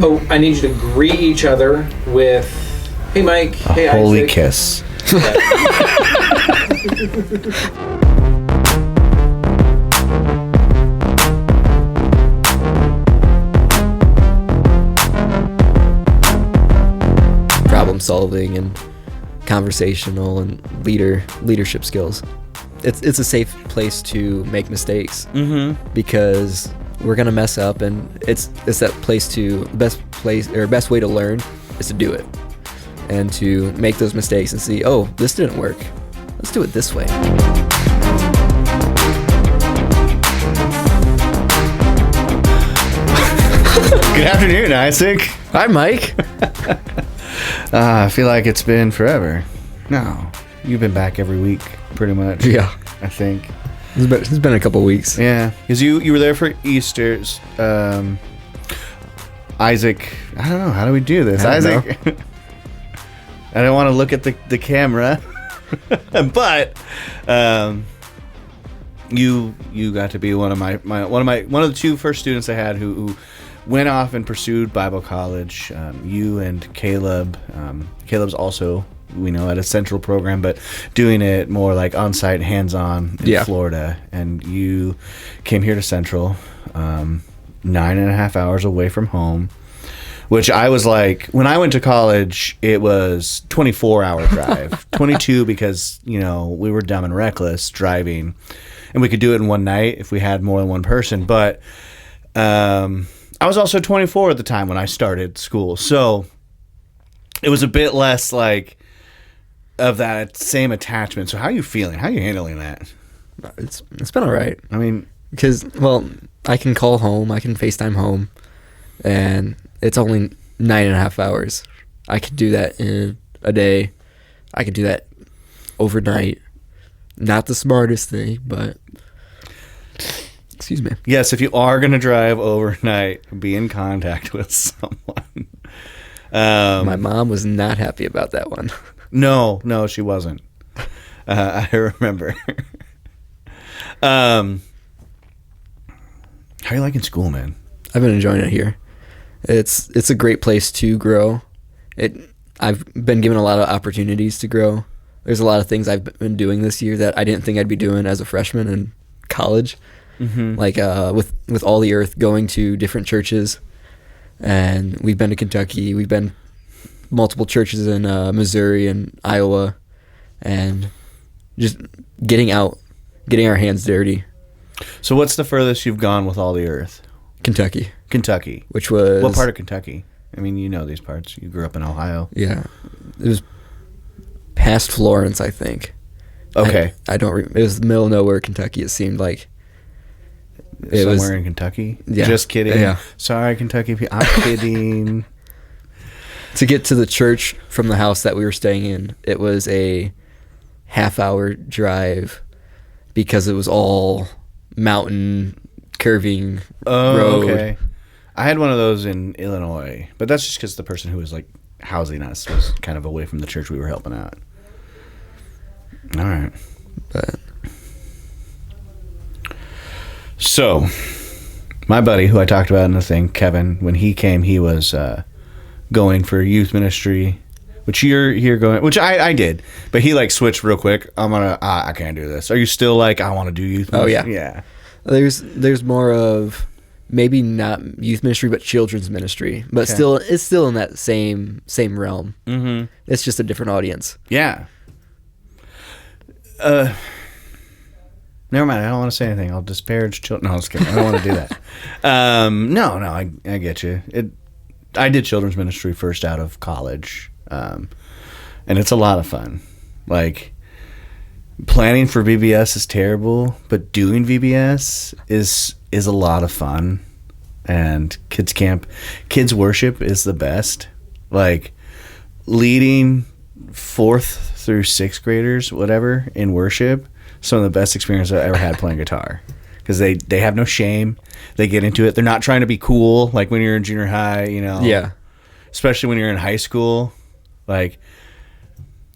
Oh, I need you to greet each other with, hey, Mike. Hey, Isaac. Holy kiss. Problem solving and conversational and leadership skills. It's a safe place to make mistakes because we're gonna mess up, and it's that place to best way to learn is to do it and to make those mistakes and see, oh, this didn't work, let's do it this way. Good afternoon, Isaac. Hi, Mike. I feel like it's been forever. No, you've been back every week, pretty much. Yeah, I think. It's been a couple weeks. Yeah, because you were there for Easter's. Isaac, I don't know. How do we do this? Isaac, I don't want to look at the camera, but you got to be one of the two first students I had who went off and pursued Bible college. You and Caleb. Caleb's also, we know, at a Central program, but doing it more like on-site, hands-on in Florida. And you came here to Central, 9.5 hours away from home, which I was like, when I went to college, it was 24-hour drive. 22 because, we were dumb and reckless driving, and we could do it in one night if we had more than one person. But I was also 24 at the time when I started school, so it was a bit less like of that same attachment. So how are you feeling? How are you handling that? It's been all right. I mean, because, well, I can call home, I can FaceTime home, and it's only 9.5 hours. I could do that in a day. I could do that overnight. Not the smartest thing, but excuse me. Yes, if you are going to drive overnight, be in contact with someone. My mom was not happy about that one. No, she wasn't. I remember. How are you liking school, man? I've been enjoying it here. It's a great place to grow. I've been given a lot of opportunities to grow. There's a lot of things I've been doing this year that I didn't think I'd be doing as a freshman in college. Mm-hmm. Like with All the Earth, going to different churches, and we've been to Kentucky. We've been multiple churches in Missouri and Iowa, and just getting out, getting our hands dirty. So what's the furthest you've gone with All the Earth? Kentucky. Which was... What part of Kentucky? I mean, you know these parts. You grew up in Ohio. Yeah. It was past Florence, I think. Okay. I don't... It was the middle of nowhere, Kentucky, it seemed like. It somewhere in Kentucky? Yeah. Just kidding. Yeah. Sorry, Kentucky. I'm kidding. To get to the church from the house that we were staying in, it was a half-hour drive because it was all mountain, curving road. Okay. I had one of those in Illinois, but that's just because the person who was like housing us was kind of away from the church we were helping out. All right. But so, my buddy who I talked about in the thing, Kevin, when he came, he was going for youth ministry, which you're here going, which I did, but he like switched real quick. I can't do this. Are you still like, I want to do youth ministry? Oh, yeah. Yeah. There's more of maybe not youth ministry, but children's ministry, but Okay. it's still in that same realm. Mm-hmm. It's just a different audience. Yeah. Never mind. I don't want to say anything. I'll disparage children. No, I was kidding. I don't want to do that. No. I get you. I did children's ministry first out of college, and it's a lot of fun. Like, planning for VBS is terrible, but doing VBS is a lot of fun. And kids camp, kids worship is the best. Like, leading 4th through 6th graders, whatever, in worship, some of the best experience I ever had playing guitar. Because they have no shame. They get into it. They're not trying to be cool like when you're in junior high, Yeah. Especially when you're in high school. Like,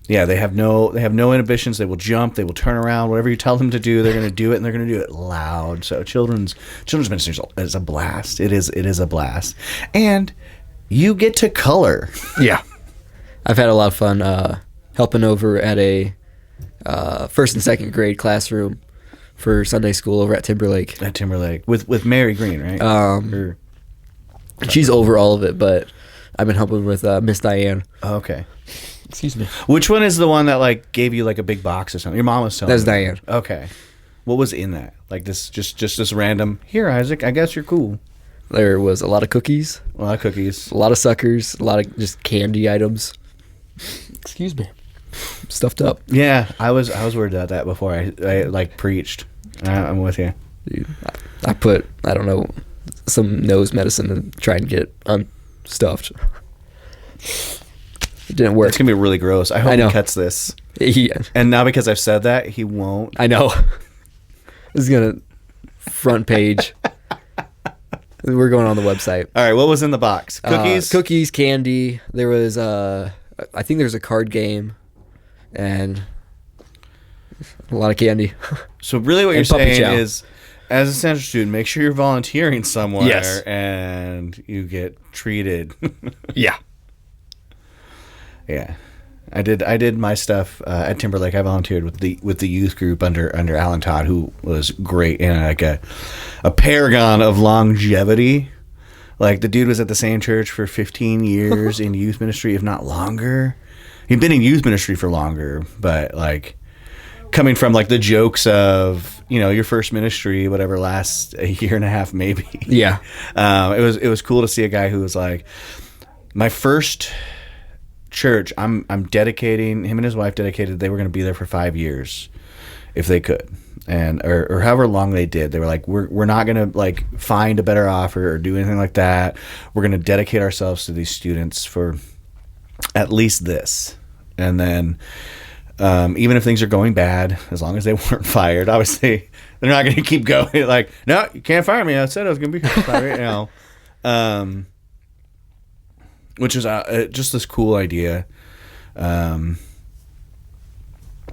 yeah, they have no inhibitions. They will jump. They will turn around. Whatever you tell them to do, they're going to do it, and they're going to do it loud. So children's ministry is a blast. It is a blast. And you get to color. Yeah. I've had a lot of fun helping over at a first and second grade classroom for Sunday school over at Timberlake. At Timberlake with Mary Green, right? Or, she's over all of it, but I've been helping with Miss Diane. oh, okay. Excuse me. Which one is the one that like gave you like a big box or something? Your mom was telling That's me. Diane. Okay. What was in that? Like this, just this random. Here, Isaac. I guess you're cool. There was a lot of cookies, A lot of cookies. a lot of suckers, a lot of just candy items. Excuse me. Stuffed up. Yeah, I was worried about that before I like preached. I'm with you. Dude, I put, I don't know, some nose medicine to try and get it unstuffed. It didn't work. It's gonna be really gross. I hope I know. he cuts this. Yeah, And now because I've said that, he won't. I know. This is gonna front page. We're going on the website. All right, what was in the box? Cookies. Cookies, candy. There was I think there was a card game, and a lot of candy. So really, what you're And puppy saying chow. is, as a central student, make sure you're volunteering somewhere, Yes. and you get treated. Yeah. Yeah, I did my stuff at Timberlake. I volunteered with the youth group under Alan Todd, who was great and like a paragon of longevity. Like the dude was at the same church for 15 years in youth ministry, if not longer. He'd been in youth ministry for longer, but like coming from like the jokes of, you know, your first ministry, whatever, lasts a year and a half maybe. Yeah. It was cool to see a guy who was like, my first church, I'm dedicating, him and his wife dedicated, they were going to be there for 5 years if they could, and or however long they did. They were like, we're not going to like find a better offer or do anything like that. We're going to dedicate ourselves to these students for at least this, and then even if things are going bad, as long as they weren't fired, obviously they're not going to keep going. Like, no, you can't fire me. I said I was going to be here right now. Which is just this cool idea. And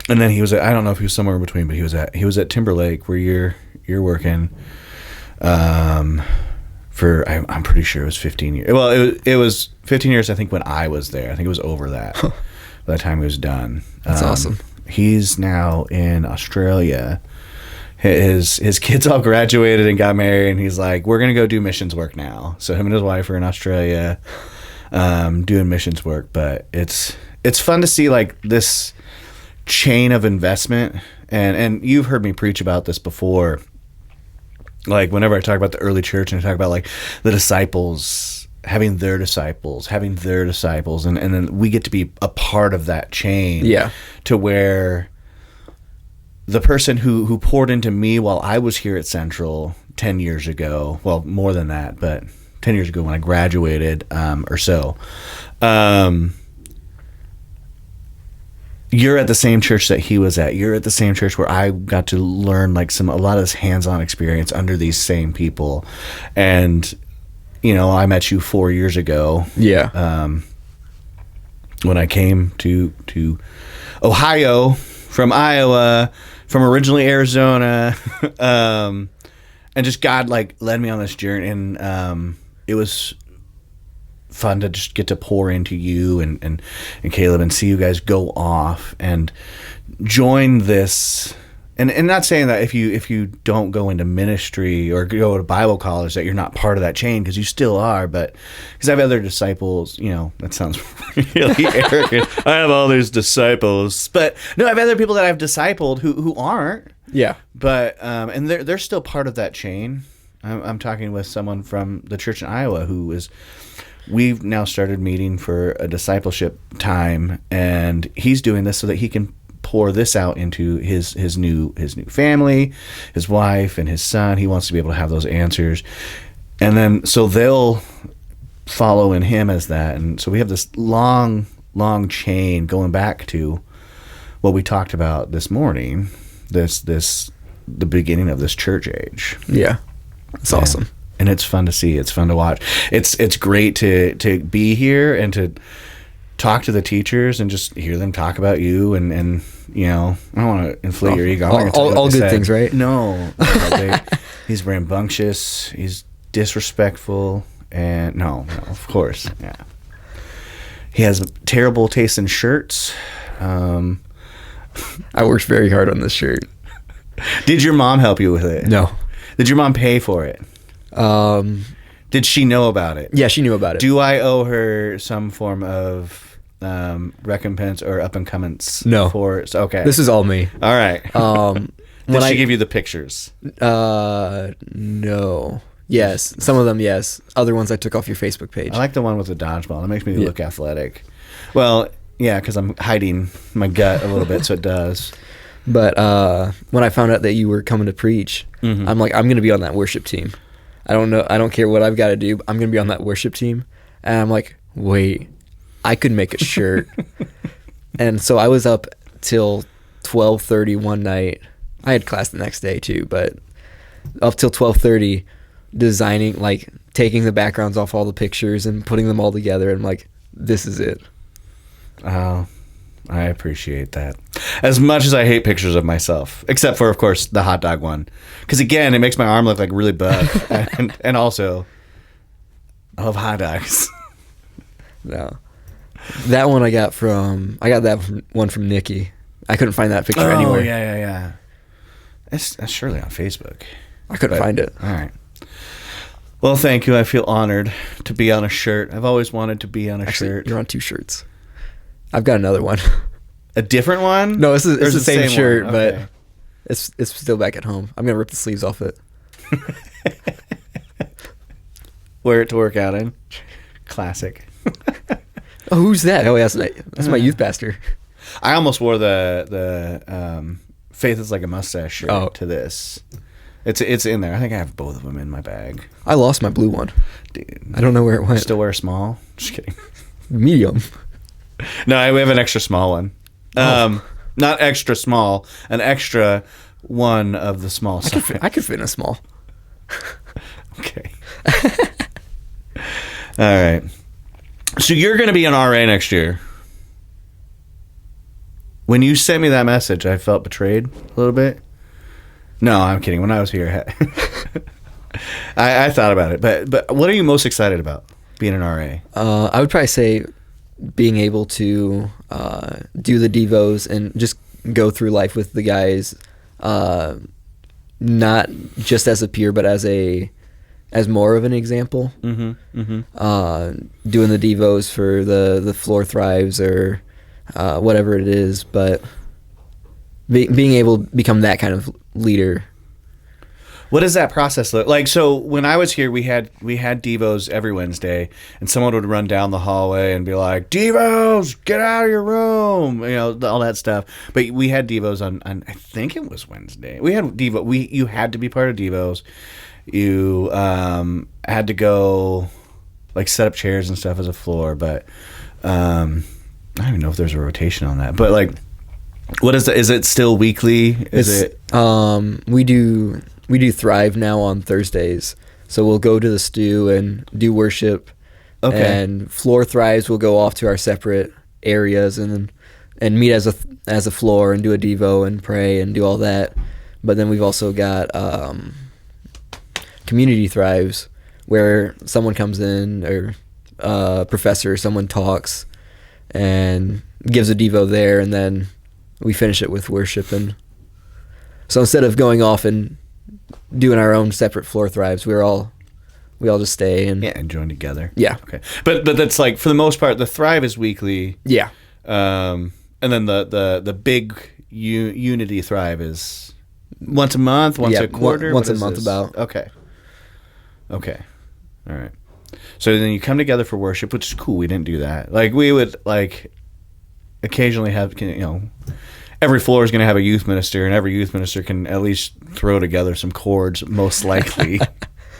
then he was at, I don't know if he was somewhere in between, but he was at Timberlake where you're working. For I'm pretty sure it was 15 years. Well, it was 15 years. I think when I was there, I think it was over that. By the time he was done, That's awesome. He's now in Australia. His kids all graduated and got married, and he's like, we're gonna go do missions work now. So him and his wife are in Australia, doing missions work. But it's fun to see like this chain of investment, and you've heard me preach about this before. Like whenever I talk about the early church and I talk about like the disciples having their disciples, and then we get to be a part of that chain. Yeah. To where the person who poured into me while I was here at Central 10 years ago, well, more than that, but 10 years ago when I graduated, or so, you're at the same church that he was at. You're at the same church where I got to learn like a lot of this hands-on experience under these same people. And, you know, I met you 4 years ago. Yeah. When I came to Ohio from Iowa, from originally Arizona, and just God like led me on this journey, and it was fun to just get to pour into you and Caleb and see you guys go off and join this. And not saying that if you don't go into ministry or go to Bible college that you're not part of that chain, because you still are. But because I have other disciples, you know, that sounds really arrogant. I have all these disciples, but no, I have other people that I've discipled who aren't. Yeah. But and they're still part of that chain. I'm talking with someone from the church in Iowa who is. We've now started meeting for a discipleship time, and he's doing this so that he can pour this out into his new family, his wife and his son. He wants to be able to have those answers, and then so they'll follow in him as that. And so we have this long chain going back to what we talked about this morning, the beginning of this church age. Yeah. It's awesome. And it's fun to see. It's fun to watch. It's great to be here and to talk to the teachers and just hear them talk about you. And you know, I don't want to inflate your ego. All good things, right? No. He's rambunctious. He's disrespectful. And no, of course, yeah. He has terrible taste in shirts. I worked very hard on this shirt. Did your mom help you with it? No. Did your mom pay for it? Did she know about it? Yeah, she knew about it. Do I owe her some form of recompense or up and comings? No. Okay. This is all me. All right. Did she give you the pictures? No. Yes. Some of them, yes. Other ones I took off your Facebook page. I like the one with the dodgeball. It makes me look athletic. Well, yeah, because I'm hiding my gut a little bit, so it does. But when I found out that you were coming to preach, I'm like, I'm going to be on that worship team. I don't care what I've got to do. I'm going to be on that worship team. And I'm like, wait, I could make a shirt. And so I was up till 12:30 one night. I had class the next day too, but up till 12:30 designing, like taking the backgrounds off all the pictures and putting them all together. And I'm like, this is it. Oh, I appreciate that. As much as I hate pictures of myself, except for, of course, the hot dog one. Because, again, it makes my arm look like really buff. and also, I love hot dogs. No. That one I got that one from Nikki. I couldn't find that picture anywhere. Oh, yeah. That's surely on Facebook. I couldn't find it. All right. Well, thank you. I feel honored to be on a shirt. I've always wanted to be on a shirt. You're on 2 shirts. I've got another one. A different one? No, it's the same shirt, okay. but it's still back at home. I'm gonna rip the sleeves off it. Wear it to work out in. Classic. Oh, who's that? Oh, that's my youth pastor. I almost wore the Faith is Like a Mustache shirt to this. It's in there. I think I have both of them in my bag. I lost my blue one. Dude, I don't know where it went. Still wear a small? Just kidding. Medium. No, we have an extra small one. Not extra small, an extra one of the small size. I could fit in a small. Okay. All right. So you're going to be an RA next year. When you sent me that message, I felt betrayed a little bit. No, I'm kidding. When I was here, I thought about it. But what are you most excited about being an RA? I would probably say being able to do the devos and just go through life with the guys, not just as a peer, but as more of an example. Doing the devos for the floor thrives or whatever it is, but being able to become that kind of leader. What does that process look like? So when I was here, we had devos every Wednesday, and someone would run down the hallway and be like, "Devos, get out of your room," all that stuff. But we had devos on I think it was Wednesday. We had you had to be part of devos. You had to go like set up chairs and stuff as a floor, but I don't even know if there's a rotation on that. But like, what is it still weekly? We do Thrive now on Thursdays. So we'll go to the stew and do worship. Okay. And Floor Thrives will go off to our separate areas and meet as a floor and do a devo and pray and do all that. But then we've also got Community Thrives, where someone comes in or a professor, someone talks and gives a devo there, and then we finish it with worship. And so instead of going off and doing our own separate Floor Thrives, we all just stay and join together. Yeah. Okay. But that's like, for the most part, the Thrive is weekly. Yeah. And then the big Unity Thrive is once a month, once a quarter, once a month about. Okay. All right. So then you come together for worship, which is cool. We didn't do that. Like, we would like occasionally have, every floor is going to have a youth minister, and every youth minister can at least throw together some chords, most likely,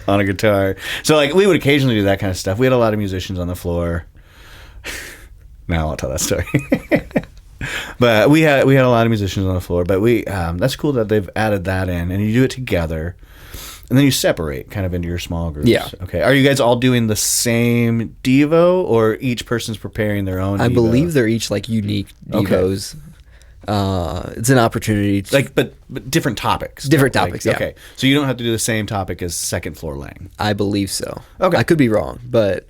on a guitar. So, like, we would occasionally do that kind of stuff. We had a lot of musicians on the floor. Now I'll tell that story. But we had a lot of musicians on the floor. But that's cool that they've added that in, and you do it together, and then you separate kind of into your small groups. Yeah. Okay. Are you guys all doing the same devo, or each person's preparing their own? I devo? believe they're each like unique devos. It's an opportunity to, Like, but different topics. Different Like, topics, yeah. Okay, so you don't have to do the same topic as second floor laying. I believe so. Okay. I could be wrong, but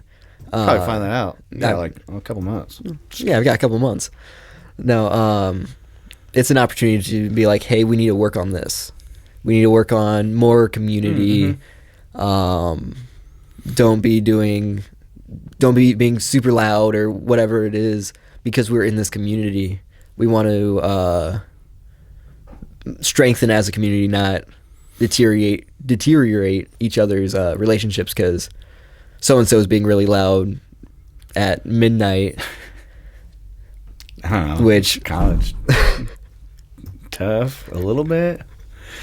Probably find that out. Yeah, I- like a couple months. yeah, I've got a couple months. No, it's an opportunity to be like, hey, we need to work on this. We need to work on more community. Don't be being super loud or whatever it is, because we're in this community. We want to strengthen as a community, not deteriorate each other's relationships because so and so is being really loud at midnight. I don't know. Which college tough a little bit,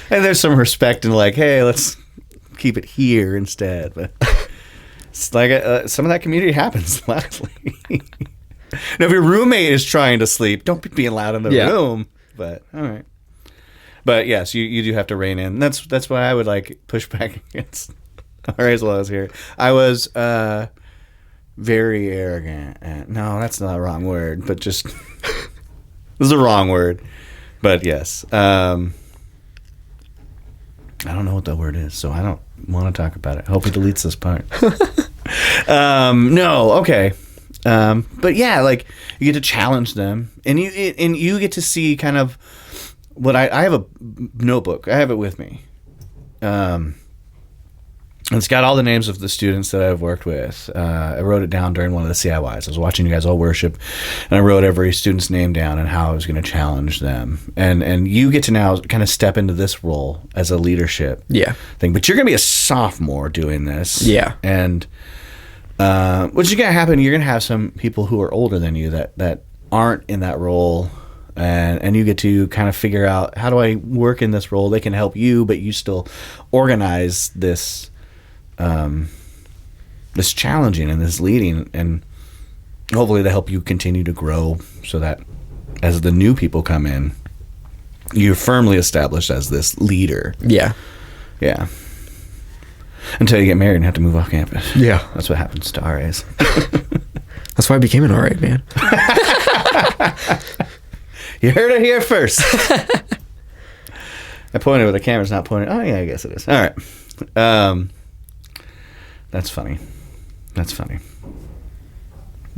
and there's some respect in like, hey, let's keep it here instead. But it's like some of that community happens loudly. Now, if your roommate is trying to sleep, don't be being loud in the room. But all right. But yes, you do have to rein in. That's why I would like push back against. All right, as well as here, I was very arrogant. No, that's not a wrong word, but just this is a wrong word. But yes, I don't know what that word is, so I don't want to talk about it. I hope he deletes this part. No, okay. But yeah, like you get to challenge them, and you get to see kind of what I have a notebook. I have it with me. It's got all the names of the students that I've worked with. I wrote it down during one of the CIYs. I was watching you guys all worship, and I wrote every student's name down and how I was going to challenge them. And you get to now kind of step into this role as a leadership thing. But you're going to be a sophomore doing this. Yeah. And what's going to happen, you're going to have some people who are older than you that aren't in that role. And you get to kind of figure out, how do I work in this role? They can help you, but you still organize this this challenging and this leading, and hopefully they help you continue to grow so that as the new people come in, you're firmly established as this leader. Yeah. Until you get married and have to move off campus. Yeah. That's what happens to RAs. That's why I became an RA, man. You heard it here first. I pointed where the camera's not pointing. Oh, yeah, I guess it is. All right. That's funny. No,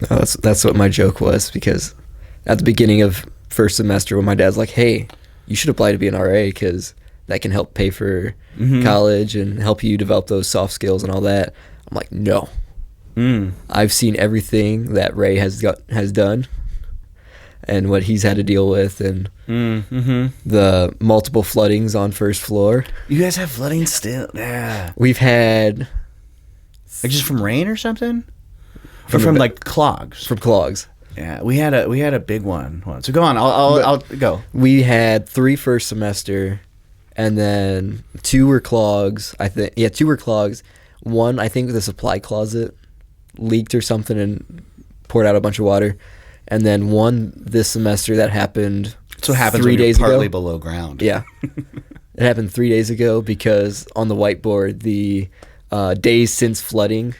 that's what my joke was, because at the beginning of first semester when my dad's like, hey, you should apply to be an RA because that can help pay for college and help you develop those soft skills and all that. I'm like, no. I've seen everything that Ray has done and what he's had to deal with, and the multiple floodings on first floor. You guys have flooding still? Yeah. We've had... Like just from rain or something? Or from like clogs? From clogs. Yeah, we had a big one. So go on, I'll go. We had 3 first semester, and then 2 were clogs. I think 2 were clogs. One, I think the supply closet leaked or something and poured out a bunch of water, and then one this semester that happened. So it happens 3 when days you're partly ago. below ground. Yeah, it happened 3 days ago because on the whiteboard the days since flooding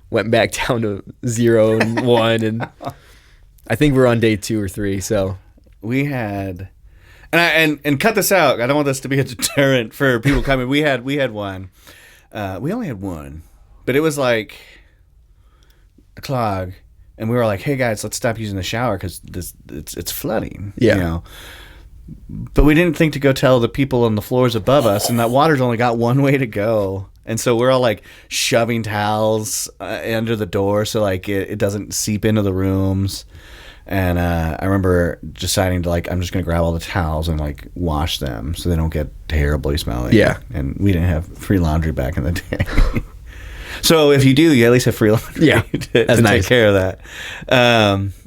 went back down to 0 and 1, and I think we're on day 2 or 3. So we had, and cut this out. I don't want this to be a deterrent for people coming. We had one. We only had one, but it was like a clog, and we were like, "Hey guys, let's stop using the shower because it's flooding." Yeah. You know? But we didn't think to go tell the people on the floors above us, and that water's only got one way to go. And so we're all like shoving towels under the door so like it doesn't seep into the rooms. And I remember deciding to like, I'm just going to grab all the towels and like wash them so they don't get terribly smelly. Yeah. And we didn't have free laundry back in the day. So if you do, you at least have free laundry to that's nice. take care of that.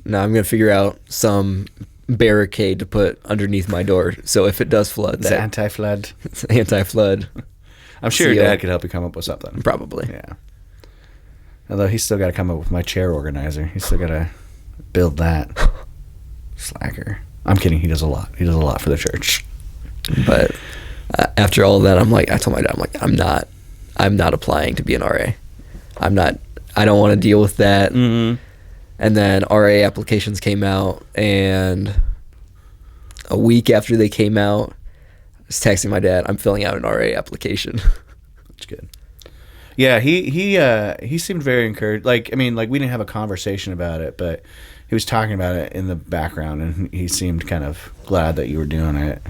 Now I'm going to figure out some barricade to put underneath my door. So if it does flood, It's anti-flood. It's anti-flood. I'm sure your dad could help you come up with something. Probably. Yeah. Although he's still got to come up with my chair organizer. He's still got to build that. Slacker. I'm kidding. He does a lot. He does a lot for the church. But after all of that, I told my dad, I'm not applying to be an RA. I don't want to deal with that. Mm-hmm. And then RA applications came out, and a week after they came out, I was texting my dad, I'm filling out an RA application. That's good. Yeah, he seemed very encouraged. Like, I mean, like, we didn't have a conversation about it, but he was talking about it in the background, and he seemed kind of glad that you were doing it.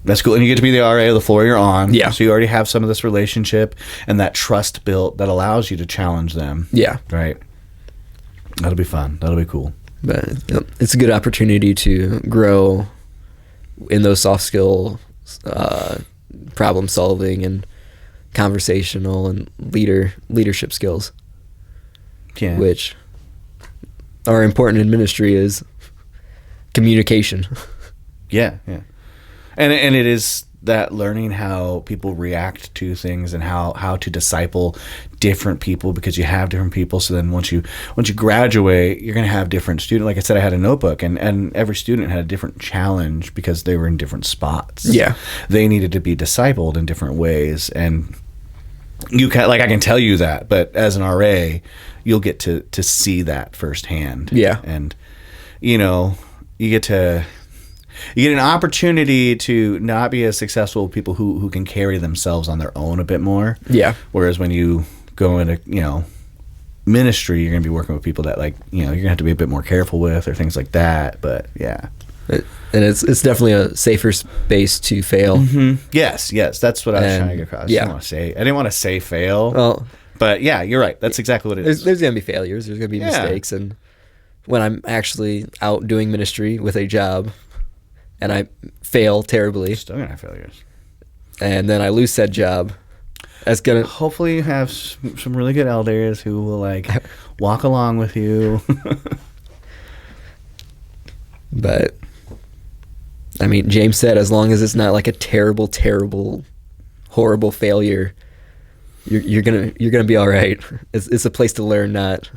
That's cool. And you get to be the RA of the floor you're on. Yeah. So you already have some of this relationship and that trust built that allows you to challenge them. Yeah. Right. That'll be fun. That'll be cool. But it's a good opportunity to grow in those soft skill, problem solving and conversational and leadership skills, Yeah. which are important in ministry is communication. Yeah. Yeah. And it is that learning how people react to things and how to disciple different people, because you have different people. So then once you graduate, you're going to have different students. Like I said, I had a notebook, and every student had a different challenge because they were in different spots. Yeah. They needed to be discipled in different ways. And you can, like, I can tell you that, but as an RA, you'll get to see that firsthand. Yeah. And, you get an opportunity to not be as successful with people who can carry themselves on their own a bit more. Yeah. Whereas when you go into, ministry, you're going to be working with people that, like, you're going to have to be a bit more careful with, or things like that. But yeah. And it's definitely a safer space to fail. Mm-hmm. Yes. That's what I was trying to get across. Yeah. I didn't want to say fail. Well, but yeah, you're right. That's exactly what it is. there's going to be failures. There's going to be mistakes. And when I'm actually out doing ministry with a job and I fail terribly, Still going to have failures. and then I lose said job, that's going to... Hopefully you have some really good elders who will, like, walk along with you. But, I mean, James said, as long as it's not like a terrible, terrible, horrible failure, you're gonna be all right. It's a place to learn, not...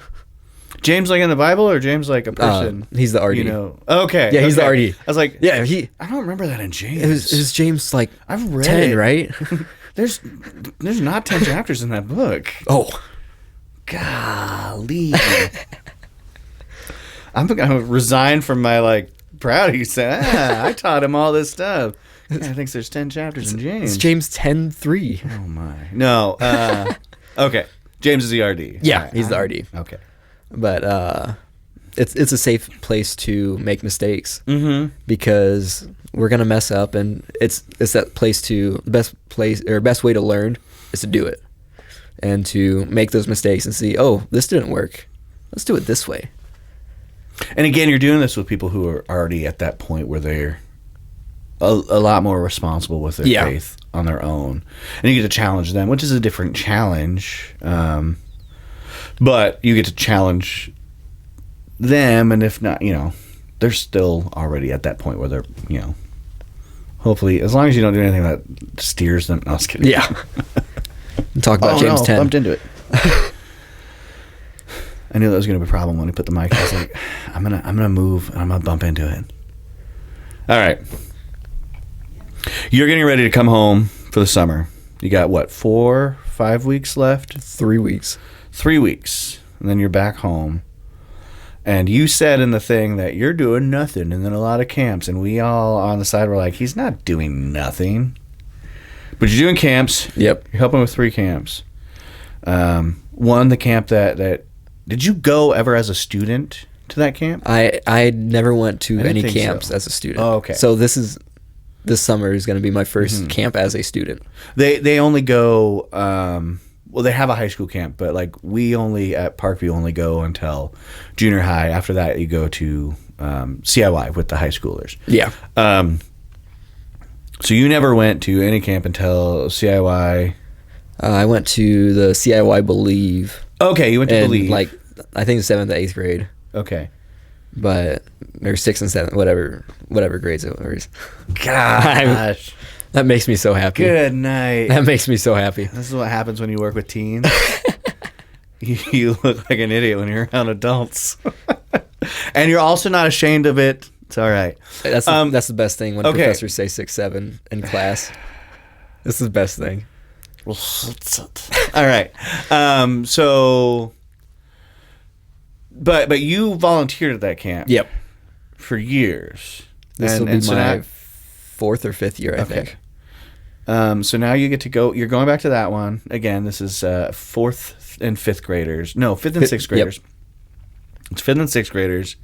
James, like in the Bible, or James like a person? He's the RD. Okay. Yeah, he's the okay. RD. I was like, Yeah, I don't remember that in James. it was James like I've read 10, it. right? There's not 10 chapters in that book. Oh, Golly. I'm gonna resign from my, like, proud. He said, I taught him all this stuff. Yeah, I think there's 10 chapters in James. it's James 10:3. Oh my. No. Okay. James is the RD. Yeah, All right, he's the RD. Okay. But it's a safe place to make mistakes, Mm-hmm. because we're gonna mess up, and it's that place to best way to learn is to do it, and to make those mistakes and see, oh, this didn't work, let's do it this way. And again, you're doing this with people who are already at that point where they're a lot more responsible with their faith on their own, and you get to challenge them, which is a different challenge. But you get to challenge them, and if not, they're still already at that point where they're, hopefully, as long as you don't do anything that steers them. No, I was kidding. Yeah. Talk about James 10. Bumped into it. I knew that was going to be a problem when he put the mic. I was like, I'm gonna move, and I'm gonna bump into it. All right. You're getting ready to come home for the summer. You got what, 4-5 weeks left? 3 weeks. 3 weeks, and then you're back home. And you said in the thing that you're doing nothing, and then a lot of camps, and we all on the side were like, he's not doing nothing. But you're doing camps. Yep. You're helping with 3 camps. One, the camp that did you go ever as a student to that camp? I never went to I didn't any think camps so. as a student. Oh, okay. So this summer is going to be my first camp as a student. They only go, well, they have a high school camp, but, like, we only at Parkview only go until junior high. After that, you go to CIY with the high schoolers. Yeah. So you never went to any camp until CIY. I went to the CIY Believe. Okay, you went to in, Believe. like, I think 7th to 8th grade. Okay. But or 6th and 7th, whatever grades it was. Gosh. That makes me so happy. Good night. That makes me so happy. This is what happens when you work with teens. You look like an idiot when you're around adults. And you're also not ashamed of it. It's all right. That's the best thing when professors say 6, 7 in class. This is the best thing. All right. So, but you volunteered at that camp. Yep. for years. This will be so my now- 4th or 5th year, I think. So now you get to go. You're going back to that one again. This is 4th and 5th graders. No, 5th and 6th graders. It's 5th and 6th graders.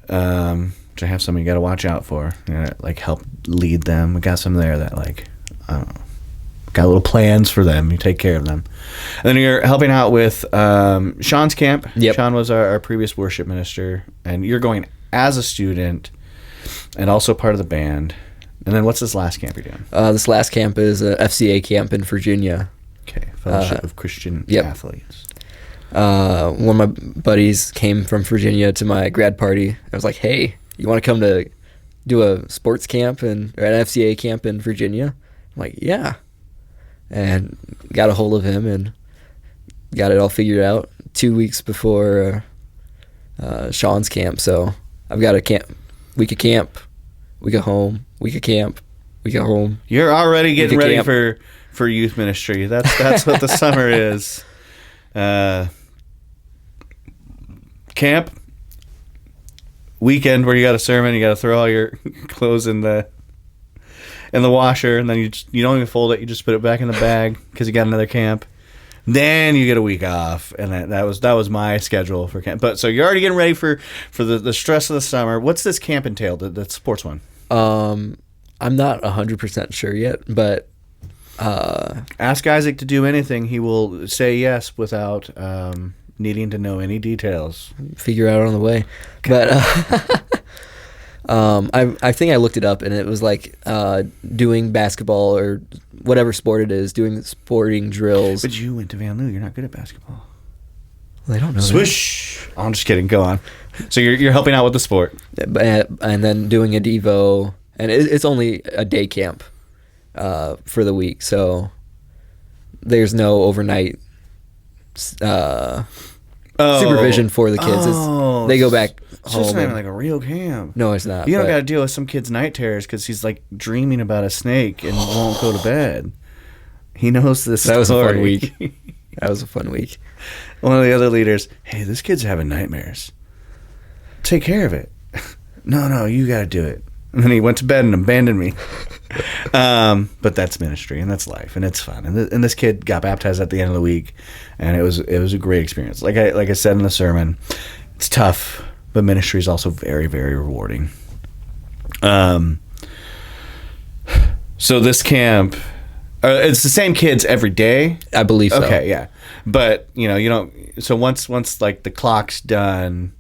Which I have some you got to watch out for. You know, like help lead them. We got some there that like I don't know. Got little plans for them. You take care of them. And then you're helping out with Sean's camp. Yep. Sean was our previous worship minister, and you're going as a student and also part of the band. And then what's this last camp you're doing? This last camp is a FCA camp in Virginia. Okay, Fellowship of Christian yep. Athletes. One of my buddies came from Virginia to my grad party. I was like, hey, you want to come to do a sports camp or an FCA camp in Virginia? I'm like, yeah. And got a hold of him and got it all figured out 2 weeks before Sean's camp. So I've got a week of camp, week of home, week of camp, week of home. You're already getting ready camp. for youth ministry. That's what the summer is. Camp, weekend where you got a sermon, you got to throw all your clothes in the washer, and then you don't even fold it. You just put it back in the bag because you got another camp. Then you get a week off, and that was my schedule for camp. But so you're already getting ready for the stress of the summer. What's this camp entail? The sports one. I'm not 100% sure yet, but ask Isaac to do anything. He will say yes without needing to know any details. Figure out on the way. But I think I looked it up, and it was like doing basketball or whatever sport it is, doing sporting drills. But you went to Van Loo. You're not good at basketball. Well, I don't know. Swish. Oh, I'm just kidding. Go on. So you're helping out with the sport. And then doing a Devo, and it's only a day camp for the week, so there's no overnight supervision for the kids. They go back So home. it's not even like a real camp. No, it's not. You don't but got to deal with some kid's night terrors because he's like dreaming about a snake and won't go to bed. He knows this. That was a fun story. week. That was a fun week. One of the other leaders, hey, this kid's having nightmares. Take care of it. No, you got to do it. And then he went to bed and abandoned me. But that's ministry and that's life and it's fun. And this kid got baptized at the end of the week, and it was a great experience. Like I said in the sermon, it's tough, but ministry is also very, very rewarding. So this camp, it's the same kids every day. I believe so. Okay, yeah, but you don't. So once like the clock's done,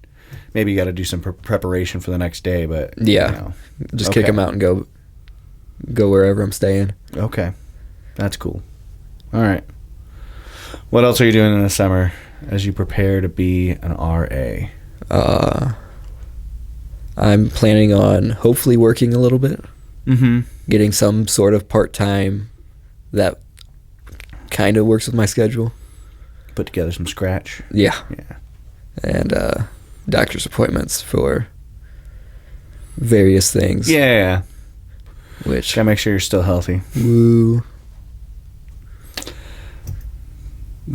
maybe you got to do some preparation for the next day. But Yeah. Just kick them out and go wherever I'm staying. Okay, that's cool. All right. What else are you doing in the summer as you prepare to be an RA? I'm planning on hopefully working a little bit. Mm-hmm. Getting some sort of part-time that kind of works with my schedule. Put together some scratch. Yeah. Yeah. And doctor's appointments for various things. Yeah. Which, Gotta make sure you're still healthy. woo.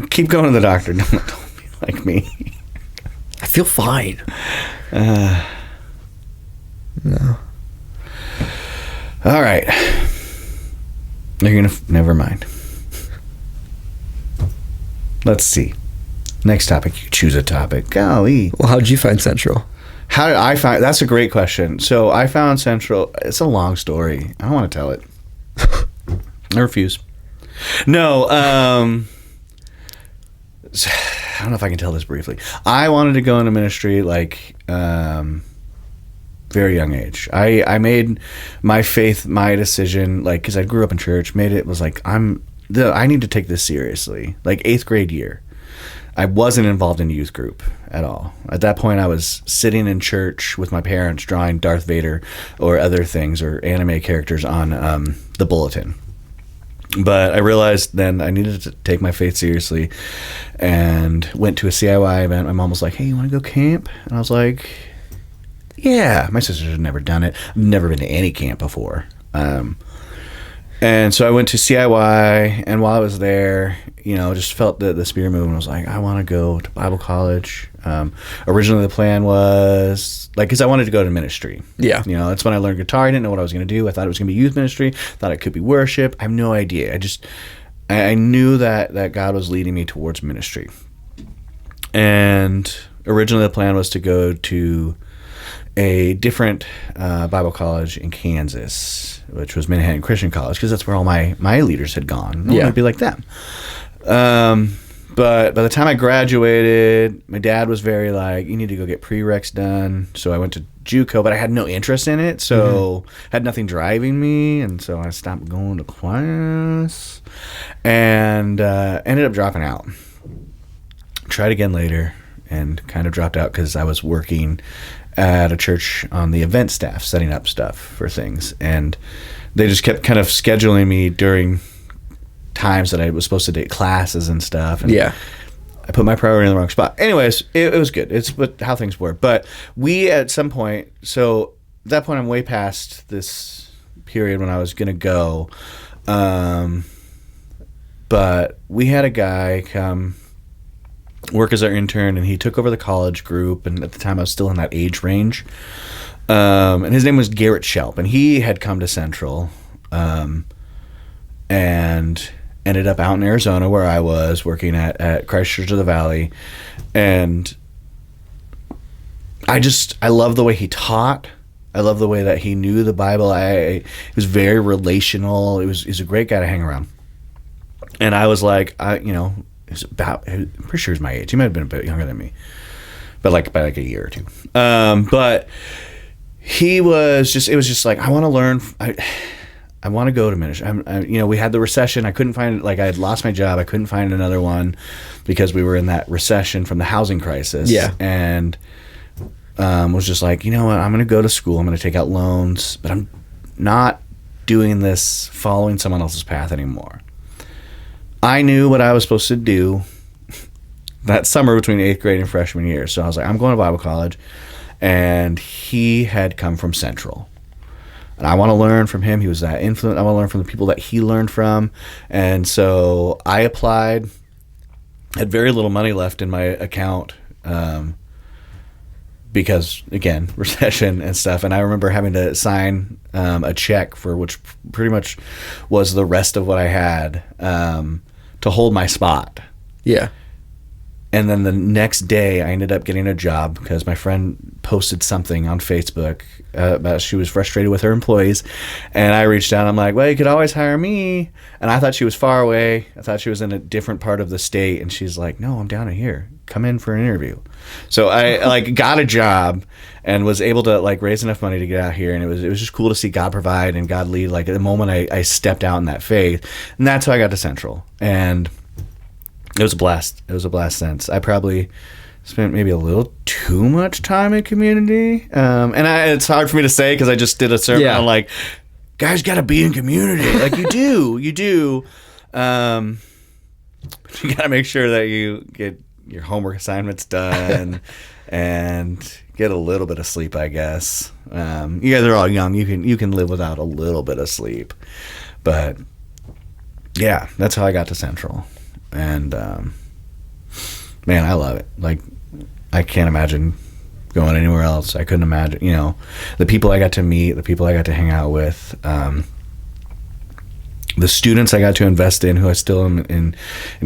Keep going to the doctor. Don't be like me. I feel fine. No. All right. You're gonna. Never mind. Let's see. Next topic. You choose a topic. Golly. Well, how'd you find Central? How did I find? That's a great question. So I found Central. It's a long story. I don't want to tell it. I refuse. No. I don't know if I can tell this briefly. I wanted to go into ministry like very young age. I made my faith my decision, like, because I grew up in church. Was like I need to take this seriously. Like 8th grade year, I wasn't involved in youth group at all. At that point, I was sitting in church with my parents drawing Darth Vader or other things or anime characters on the bulletin. But I realized then I needed to take my faith seriously and went to a CIY event. My mom was like, hey, you want to go camp? And I was like, yeah. My sisters had never done it. I've never been to any camp before. And And so I went to CIY, and while I was there, just felt the spirit movement. I was like, I want to go to Bible college. Originally the plan was because I wanted to go to ministry. Yeah. That's when I learned guitar. I didn't know what I was going to do. I thought it was going to be youth ministry. Thought it could be worship. I have no idea. I knew that God was leading me towards ministry. And originally the plan was to go to a different Bible college in Kansas, which was Manhattan Christian College, because that's where all my leaders had gone. I wanted to be like them. But by the time I graduated, my dad was very like, you need to go get prereqs done. So I went to JUCO, but I had no interest in it, so had nothing driving me, and so I stopped going to class and ended up dropping out. Tried again later and kind of dropped out because I was working at a church on the event staff, setting up stuff for things, and they just kept kind of scheduling me during times that I was supposed to take classes and stuff. And I put my priority in the wrong spot. Anyways, it was good. It's how things were. But we at some point, so at that point I'm way past this period when I was going to go. But we had a guy come work as our intern, and he took over the college group, and at the time I was still in that age range. And his name was Garrett Shelp, and he had come to Central and ended up out in Arizona where I was working at Christ Church of the Valley. And I love the way he taught. I love the way that he knew the Bible. He was very relational. He's a great guy to hang around. And I was like, I'm pretty sure he's my age. He might have been a bit younger than me, but by a year or two. But it was just like, I want to learn. I want to go to ministry. We had the recession. I couldn't find, I had lost my job. I couldn't find another one because we were in that recession from the housing crisis. Yeah. And was just like, you know what? I'm going to go to school. I'm going to take out loans, but I'm not doing this following someone else's path anymore. I knew what I was supposed to do that summer between 8th grade and freshman year. So I was like, I'm going to Bible college. And he had come from Central. And I want to learn from him. He was that influence. I want to learn from the people that he learned from. And so I applied, had very little money left in my account because, again, recession and stuff. And I remember having to sign a check for which pretty much was the rest of what I had to hold my spot. Yeah. And then the next day, I ended up getting a job because my friend posted something on Facebook about she was frustrated with her employees. And I reached out. I'm like, well, you could always hire me. And I thought she was far away. I thought she was in a different part of the state. And she's like, no, I'm down here. Come in for an interview. So I got a job and was able to raise enough money to get out here. And it was just cool to see God provide and God lead. At the moment I stepped out in that faith. And that's how I got to Central. And it was a blast. It was a blast since. I probably spent maybe a little too much time in community. And it's hard for me to say because I just did a sermon on guys got to be in community. You do. But you got to make sure that you get your homework assignments done and get a little bit of sleep, I guess. You guys are all young. You can live without a little bit of sleep. But yeah, that's how I got to Central. And man, I love it. I can't imagine going anywhere else. I couldn't imagine, the people I got to meet, the people I got to hang out with, the students I got to invest in, who I still am in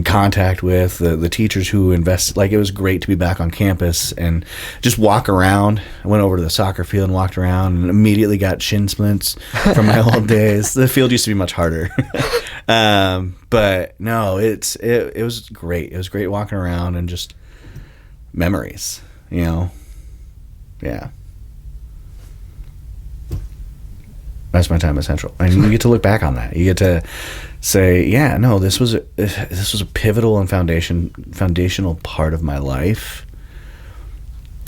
contact with, the teachers who invest. It was great to be back on campus and just walk around. I went over to the soccer field and walked around and immediately got shin splints from my old days. The field used to be much harder. But no, it was great. It was great walking around and just memories, Yeah. That's my time at Central. And you get to look back on that. You get to say, yeah, no, this was a pivotal and foundational part of my life.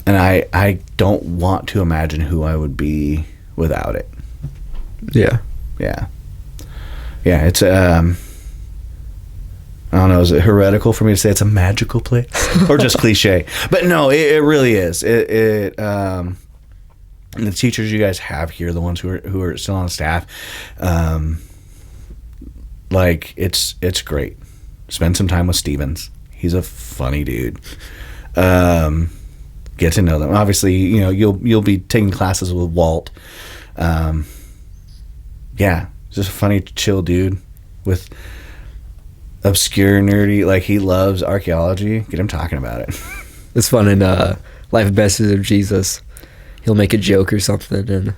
And I don't want to imagine who I would be without it. Yeah. Yeah. Yeah, it's I don't know, is it heretical for me to say it's a magical place or just cliche? But no, it really is. And the teachers you guys have here, the ones who are still on staff, Like it's great. Spend some time with Stevens. He's a funny dude. Get to know them. Obviously, you'll be taking classes with Walt. Yeah, just a funny, chill dude with obscure, nerdy. Like he loves archaeology. Get him talking about it. It's fun in Life Message of Jesus. He'll make a joke or something, and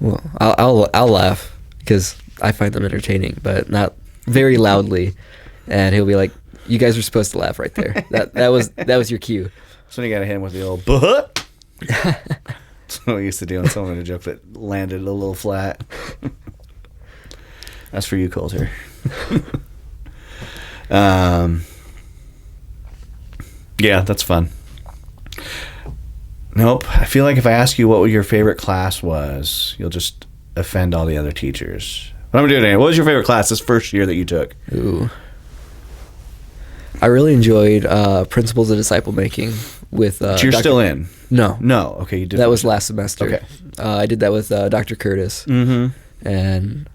well, I'll laugh because I find them entertaining, but not very loudly. And he'll be like, "You guys are supposed to laugh right there. That was your cue." So you got to hit him with the old "but." That's what we used to do when someone made a joke that landed a little flat. That's for you, Coulter. Yeah, that's fun. Nope. I feel like if I ask you what your favorite class was, you'll just offend all the other teachers. But I'm going to do it anyway. What was your favorite class this first year that you took? Ooh. I really enjoyed Principles of Disciple Making with But you're still in? No. No. Okay, you did. That was last semester. Okay. I did that with Dr. Curtis. Mm-hmm. And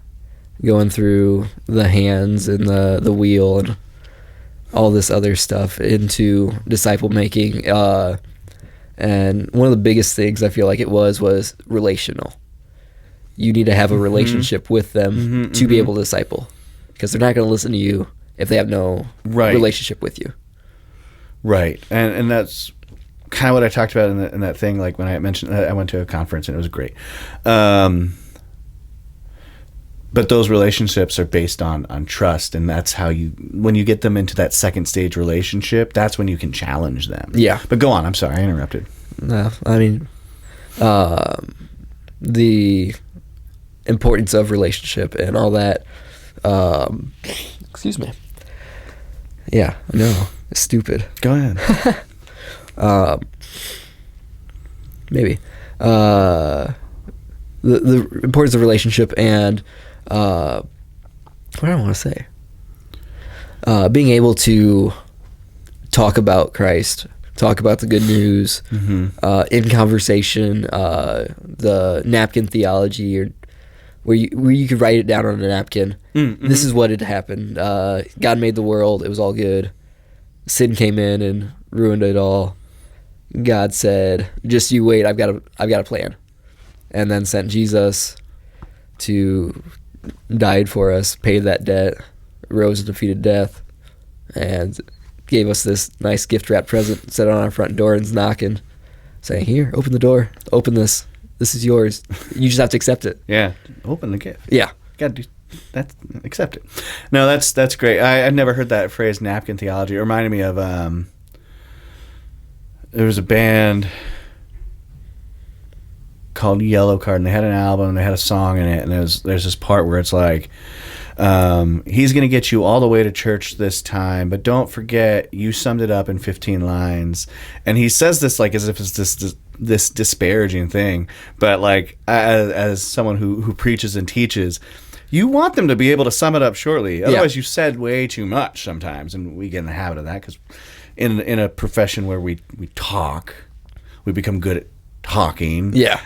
going through the hands and the wheel and all this other stuff into disciple making. And one of the biggest things I feel like it was relational. You need to have a relationship with them to be able to disciple, because they're not going to listen to you if they have no relationship with you. Right. And that's kind of what I talked about in that thing, like when I mentioned I went to a conference and it was great. But those relationships are based on trust, and that's how when you get them into that second stage relationship, that's when you can challenge them. Yeah. But go on. I'm sorry, I interrupted. No, I mean, the importance of relationship and all that. Excuse me. Yeah, no, it's stupid. Go ahead. Maybe. The importance of relationship and what do I want to say? Being able to talk about Christ, talk about the good news in conversation, the napkin theology, or where you could write it down on a napkin. This is what had happened. God made the world; it was all good. Sin came in and ruined it all. God said, "Just you wait. I've got a plan," and then sent Jesus to died for us, paid that debt, rose and defeated death, and gave us this nice gift wrapped present, set it on our front door, and is knocking, saying, "Here, open the door, open this. This is yours. You just have to accept it." Yeah, open the gift. Yeah, got to do that. Accept it. No, that's great. I've never heard that phrase, napkin theology. It reminded me of there was a band called Yellow Card, and they had an album, and they had a song in it, and there's this part where it's like, he's going to get you all the way to church this time, but don't forget you summed it up in 15 lines. And he says this like as if it's this disparaging thing, but like as someone who preaches and teaches, you want them to be able to sum it up shortly. Otherwise, you said way too much sometimes, and we get in the habit of that because in a profession where we talk, we become good at talking. Yeah.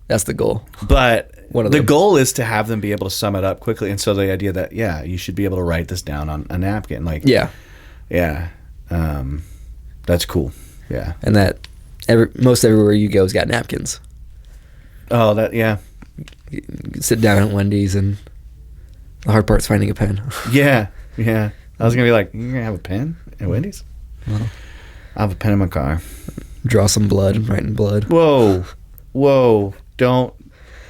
That's the goal. But the goal is to have them be able to sum it up quickly. And so the idea that, you should be able to write this down on a napkin. Like, yeah. That's cool. Yeah. And that most everywhere you go has got napkins. Oh, that, yeah. You sit down at Wendy's, and the hard part's finding a pen. Yeah. I was going to be like, you're going to have a pen at Wendy's? Well, I have a pen in my car. Draw some blood and write in blood. Whoa. Don't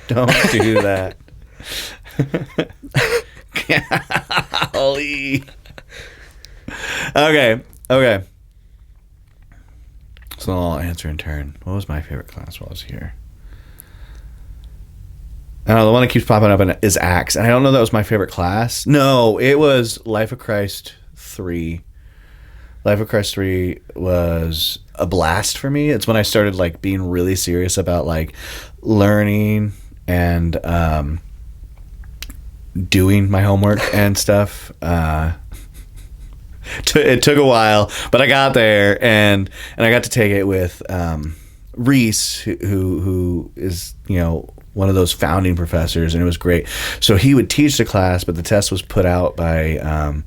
do that. Golly. Okay. So I'll answer in turn. What was my favorite class while I was here? I don't know, the one that keeps popping up is Acts. And I don't know that was my favorite class. No, it was Life of Christ 3. Life of Christ 3 was a blast for me. It's when I started like being really serious about like learning and doing my homework and stuff. It took a while, but I got there, and I got to take it with Reese, who is one of those founding professors, and it was great. So he would teach the class, but the test was put out by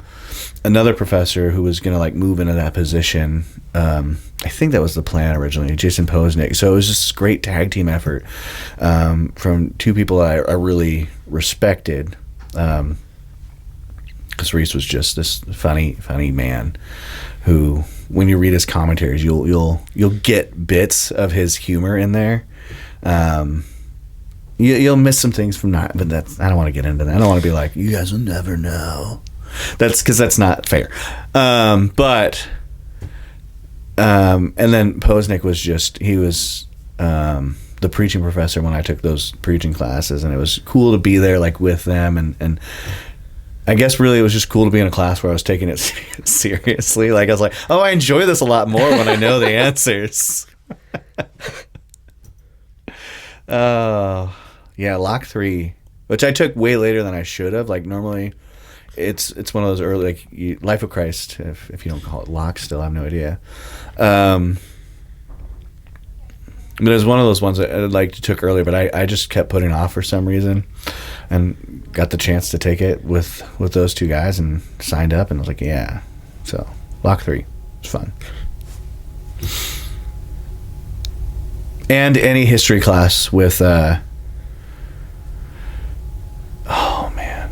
another professor who was going to like move into that position. I think that was the plan originally, Jason Posnick. So it was just a great tag team effort from two people I really respected. Because Reese was just this funny man who, when you read his commentaries, you'll get bits of his humor in there. You'll miss some things from not, but I don't want to get into that. I don't want to be like, you guys will never know. That's because that's not fair. And then Posnick was he was the preaching professor when I took those preaching classes, and it was cool to be there like with them, and I guess really it was just cool to be in a class where I was taking it seriously. Like I was like, oh, I enjoy this a lot more when I know the answers. Oh, yeah, Lock 3, which I took way later than I should have. Like normally, it's one of those early, like Life of Christ, if you don't call it Lock still, I have no idea. But it was one of those ones that I like took earlier, but I just kept putting off for some reason, and got the chance to take it with those two guys and signed up, and I was like, yeah. So Lock 3, it's fun. And any history class with oh man,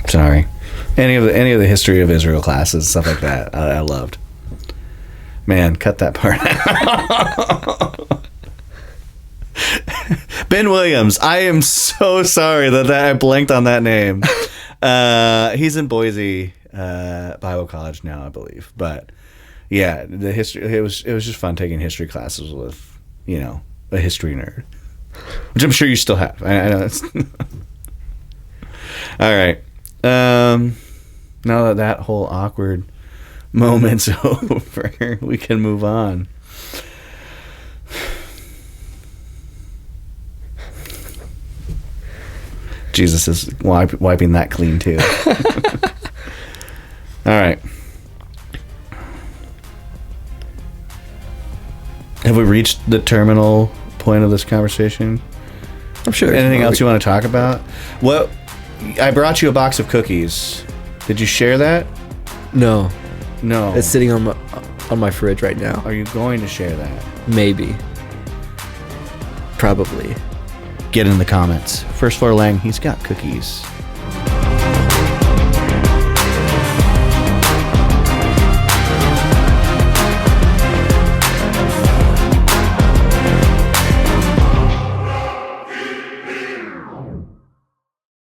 sorry, any of the history of Israel classes, stuff like that, I loved. Man, cut that part out. Ben Williams, I am so sorry that I blanked on that name. He's in Boise Bible College now, I believe, but yeah, the history, it was just fun taking history classes with, a history nerd, which I'm sure you still have. I know that's all right. Now that whole awkward moment's over, we can move on. Jesus is wiping that clean too. All right. Have we reached the terminal point of this conversation? I'm sure. Anything else you want to talk about? Well, I brought you a box of cookies. Did you share that? No. No. It's sitting on my fridge right now. Are you going to share that? Maybe. Probably. Get in the comments. First Floor Lang, he's got cookies.